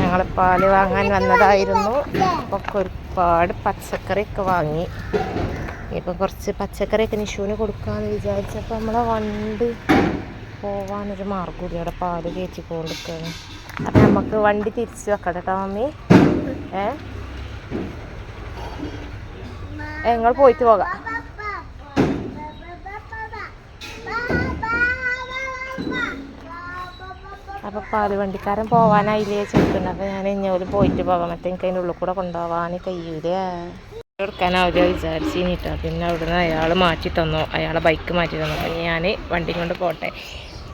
ഞങ്ങൾ പാല് വാങ്ങാൻ വന്നതായിരുന്നു. അപ്പോൾ ഒരുപാട് പച്ചക്കറിയൊക്കെ വാങ്ങി. ഇപ്പോൾ കുറച്ച് പച്ചക്കറിയൊക്കെ നിഷുവിന് കൊടുക്കാമെന്ന് വിചാരിച്ചപ്പോൾ നമ്മളെ വണ്ടി പോവാനൊരു മാർഗ്ഗമില്ല. ഇവിടെ പാല് കയറ്റി കൊണ്ടിരിക്കുകയാണ്. അപ്പം നമുക്ക് വണ്ടി തിരിച്ച് വെക്കാം കേട്ടോ മമ്മി. നിങ്ങൾ പോയിട്ട് പോകാം. അപ്പോൾ പാല് വണ്ടിക്കാരൻ പോകാനായില്ലേ ചോദിക്കുന്നത്. അപ്പോൾ ഞാൻ ഇഞ്ഞോലും പോയിട്ട് പോകാം, മറ്റേ എനിക്ക് അതിൻ്റെ ഉള്ളിൽ കൂടെ കൊണ്ടുപോകാൻ കഴിയൂല, എടുക്കാനാവില്ല വിചാരിച്ചിട്ടോ. പിന്നെ അവിടുന്ന് അയാൾ മാറ്റി തന്നു, അയാളെ ബൈക്ക് മാറ്റി തന്നു. അപ്പോൾ ഞാൻ വണ്ടി കൊണ്ട് പോട്ടെ.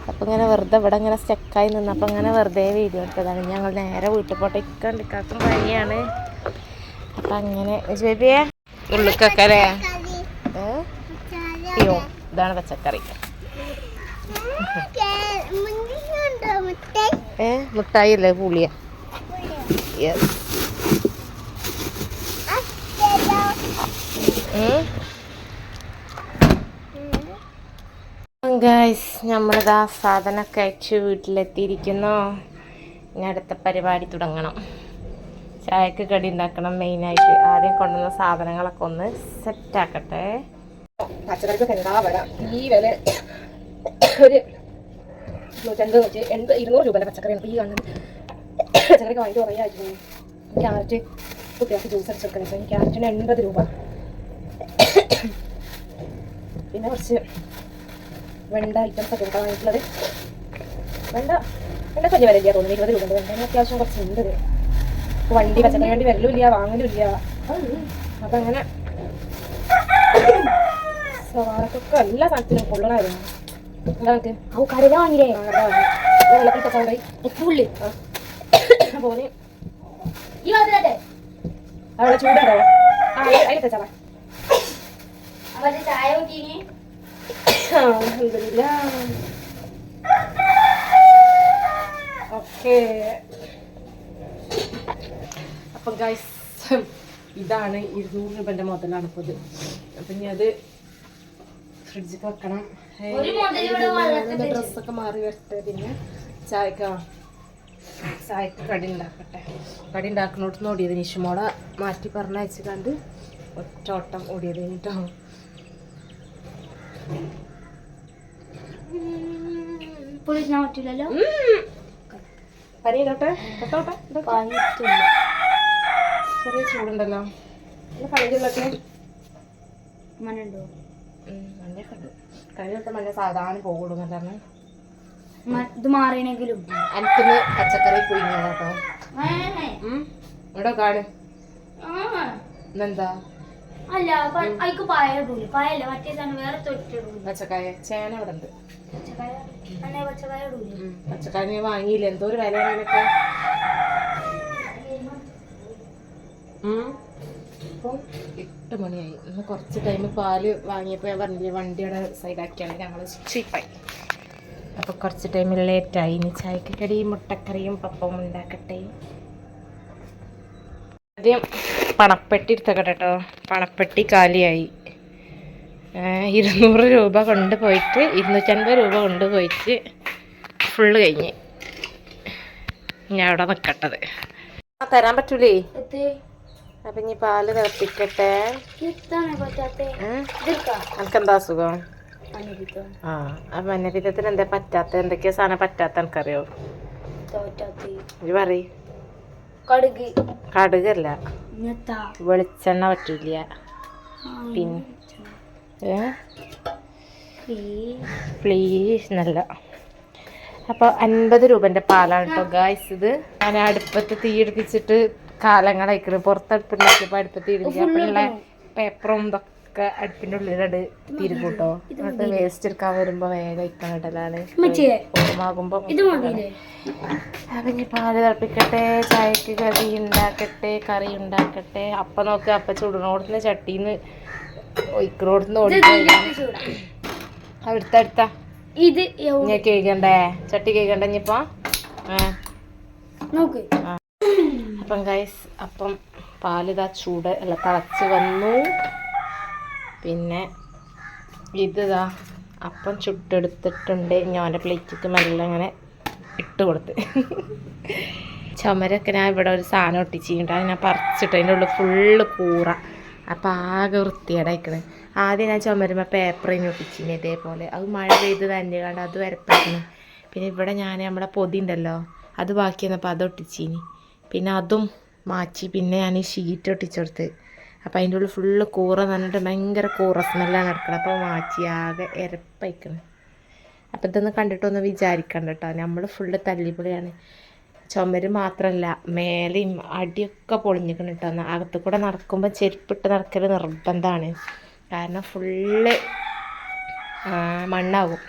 അപ്പോൾ ഇങ്ങനെ വെറുതെ ഇവിടെ ഇങ്ങനെ സ്റ്റക്കായി നിന്നപ്പോൾ ഇങ്ങനെ വെറുതെ വീഡിയോ എടുത്തതാണ്. ഞങ്ങൾ നേരെ വീട്ടിൽ പോട്ടെ. ഇക്കാക്കും പനിയാണ്. അപ്പം അങ്ങനെ ബേബിയെ ഉള്ളിക്കൊക്കെ അല്ലേ. അയ്യോ ഇതാണ് പച്ചക്കറി. മുട്ടായി അല്ലേ പുളിയ. ഗൈസ് നമ്മളിതാ സാധനമൊക്കെ അയച്ച് വീട്ടിലെത്തിയിരിക്കുന്നു. ഇനി അടുത്ത പരിപാടി തുടങ്ങണം. ചായക്ക് കടി ഉണ്ടാക്കണം. മെയിനായിട്ട് ആദ്യം കൊണ്ടുവന്ന സാധനങ്ങളൊക്കെ ഒന്ന് സെറ്റാക്കട്ടെ. പച്ചക്കറിക്കൊക്കെ എന്താ വില? ഈ വില ഒരു 200 രൂപയുടെ പച്ചക്കറിയാണ് ഈ കാണുന്നത്. പച്ചക്കറിക്ക് വാങ്ങിയിട്ട് കുറേ ആയിരുന്നു. ക്യാരറ്റ് കുട്ടികൾക്ക് ജ്യൂസ് അടിച്ചെടുക്കണം. അപ്പോൾ ഈ ക്യാരറ്റിന് 80 രൂപ. പിന്നെ കുറച്ച് വെണ്ട ഐറ്റംസ് ഒക്കെ ഇവിടെ വാങ്ങിയിട്ടുള്ളത്. വെണ്ട വലിയ വില ഇല്ല തോന്നുന്നു. 20 രൂപ ഉണ്ട്. വെണ്ടേനെ അത്യാവശ്യം കുറച്ച് ഉണ്ട്. വണ്ടി പച്ചക്കറി വണ്ടി വരലും ഇല്ല വാങ്ങലും ഇല്ല. അപ്പം അങ്ങനെ സവാളക്കൊക്കെ എല്ലാ സാധനത്തിനും കൊള്ളണമായിരുന്നു. എന്താ നമുക്ക് കടല വാങ്ങിയില്ലേ? വെള്ളത്തിൽ പച്ചമുണ്ടായി ഉപ്പുള്ളി പോലെ അവിടെ ചൂടുണ്ടോ? അതിൽ തെച്ചാ ഓക്കെ. അപ്പം ഗൈസ് ഇതാണ് 200 രൂപൻ്റെ മുതലാണ് ഇപ്പോൾ ഇത്. അപ്പം ഇനി അത് ഫ്രിഡ്ജിൽ വെക്കണം. ഡ്രസ്സൊക്കെ മാറി വരട്ടെ. പിന്നെ ചായക്ക് കടി ഉണ്ടാക്കട്ടെ. കടി ഉണ്ടാക്കണോട്ട് ഓടിയത് നിഷുമോളെ മാറ്റി പറഞ്ഞയച്ച് കണ്ട് ഒറ്റോട്ടം ഓടിയത് കേട്ടോ. പനിയിലോട്ടെ ചെറിയ ചൂടുണ്ടല്ലോ. കളികളൊക്കെ മണ്ണുണ്ടോ? മഞ്ഞൊക്കെ ഉണ്ട്. കഴിഞ്ഞിട്ട് മഞ്ഞ സാധാരണ പോകുള്ളൂ എന്നല്ലാണ് ഇത് മാറിയെങ്കിലും. എനിക്കൊന്ന് പച്ചക്കറി പുഴുങ്ങിയത് കേട്ടോ. ഇവിടെ കാട് എന്താ അല്ല പച്ചക്കായ ചേന ഇവിടെ ഉണ്ട്. പച്ചക്കായ നീ വാങ്ങിയില്ല. എന്തോ ഒരു വില അങ്ങനെയൊക്കെ. ഇപ്പം 8 മണിയായി. ഇന്ന് കുറച്ച് ടൈം പാല് വാങ്ങിയപ്പോൾ ഞാൻ പറഞ്ഞില്ലേ വണ്ടിയുടെ സൈഡാക്കിയാണ് ഞങ്ങൾ ചീപ്പായി. അപ്പോൾ കുറച്ച് ടൈം ലേറ്റായി. ഇനി ചായക്ക് കടിയും മുട്ടക്കറിയും പപ്പവും ഉണ്ടാക്കട്ടെ. ആദ്യം പണപ്പെട്ടി എടുത്തക്കട്ടെ കേട്ടോ. പണപ്പെട്ടി കാലിയായി. 200 രൂപ കൊണ്ടുപോയിട്ട് 250 രൂപ കൊണ്ടുപോയിട്ട് ഫുള്ള് കഴിഞ്ഞ്. ഞാൻ അവിടെ നിൽക്കട്ടത് തരാൻ പറ്റൂലേ. അപ്പം ഇനി പാല് തിളപ്പിക്കട്ടെ. എനിക്കെന്താ അസുഖം? അപ്പം മഞ്ഞപ്പിത്തത്തിന് എന്താ പറ്റാത്ത? എന്തൊക്കെയാ സാധനം പറ്റാത്ത എനിക്കറിയോ? പറയ്. കടുകല്ല, വെളിച്ചെണ്ണ പറ്റൂല. പിന്നെ പ്ലീസ് നല്ല. അപ്പോൾ 50 രൂപൻ്റെ പാലാണ് കേട്ടോ ഗായ്സ് ഇത്. ഞാൻ അടുപ്പത്ത് തീയിടിപ്പിച്ചിട്ട് കാലങ്ങളയക്കണം. പുറത്തടുപ്പുണ്ടാക്കിയപ്പോൾ അടുപ്പത്ത് തീരുള്ള പേപ്പറും ഇതൊക്കെ അടുപ്പിൻ്റെ ഉള്ളിലട് തിരുകൂട്ടോ. എന്നിട്ട് വേസ്റ്റ് എടുക്കാൻ വരുമ്പോൾ വേഗം കഴിക്കാൻ ഇടലാണ്. ഓർമാകുമ്പോൾ അപ്പം ഇനി പാല് തിളപ്പിക്കട്ടെ. ചായക്ക് കറി ഉണ്ടാക്കട്ടെ. അപ്പം നോക്കുക. അപ്പം ചുടുന്നോടത്തുനിന്ന് ചട്ടീന്ന് ഒഴിക്കണോടത്തുനിന്ന് ഓടിപ്പോയി അടുത്ത ഇത് ഞാൻ കേൾക്കണ്ടേ? ചട്ടി കേൾക്കണ്ട ഇനിയിപ്പോൾ. അപ്പം ഗൈസ് അപ്പം പാലിതാ തിളച്ച് വന്നു. പിന്നെ ഇതാ അപ്പം ചുട്ടെടുത്തിട്ടുണ്ട്. ഞാൻ പ്ലേറ്റിക്ക് മെല്ലെ അങ്ങനെ ഇട്ട് കൊടുത്ത് ചുമരൊക്കെ ഞാൻ ഇവിടെ ഒരു സാധനം ഒട്ടിച്ചിട്ടുണ്ട്, അത് ഞാൻ പറിച്ചിട്ട് അതിൻ്റെ ഉള്ളിൽ ഫുള്ള് കൂറ. അപ്പം ആകെ വൃത്തിയേടായിക്കണ്. ആദ്യം ഞാൻ ചുമരുമ്പോൾ പേപ്പറിന് ഒട്ടിച്ചിന് ഇതേപോലെ, അത് മഴ പെയ്ത് തന്നെ കണ്ട് അത് വരപ്പിക്കുന്നു. പിന്നെ ഇവിടെ ഞാൻ നമ്മുടെ പൊതി ഉണ്ടല്ലോ അത് ബാക്കി വന്നപ്പോൾ അത് ഒട്ടിച്ചിനി. പിന്നെ അതും മാറ്റി. പിന്നെ ഞാൻ ഈ ഷീറ്റ് ഒട്ടിച്ചെടുത്ത്. അപ്പം അതിൻ്റെ ഉള്ളിൽ ഫുള്ള് കൂറ നന്നിട്ട് ഭയങ്കര കൂറ സ്മെല്ലാണ് നടക്കുന്നത്. അപ്പോൾ മാറ്റി ആകെ എരപ്പയക്കണം. അപ്പം ഇതൊന്ന് കണ്ടിട്ടൊന്ന് വിചാരിക്കണ്ട കേട്ടോ, നമ്മൾ ഫുള്ള് തല്ലിപ്പൊളിയാണ്. ചുമര് മാത്രമല്ല മേലെയും അടിയൊക്കെ പൊളിഞ്ഞിക്കണം കേട്ടോ. അകത്ത് കൂടെ നടക്കുമ്പോൾ ചെരുപ്പിട്ട് നടക്കൽ നിർബന്ധമാണ്, കാരണം ഫുള്ള് മണ്ണാകും.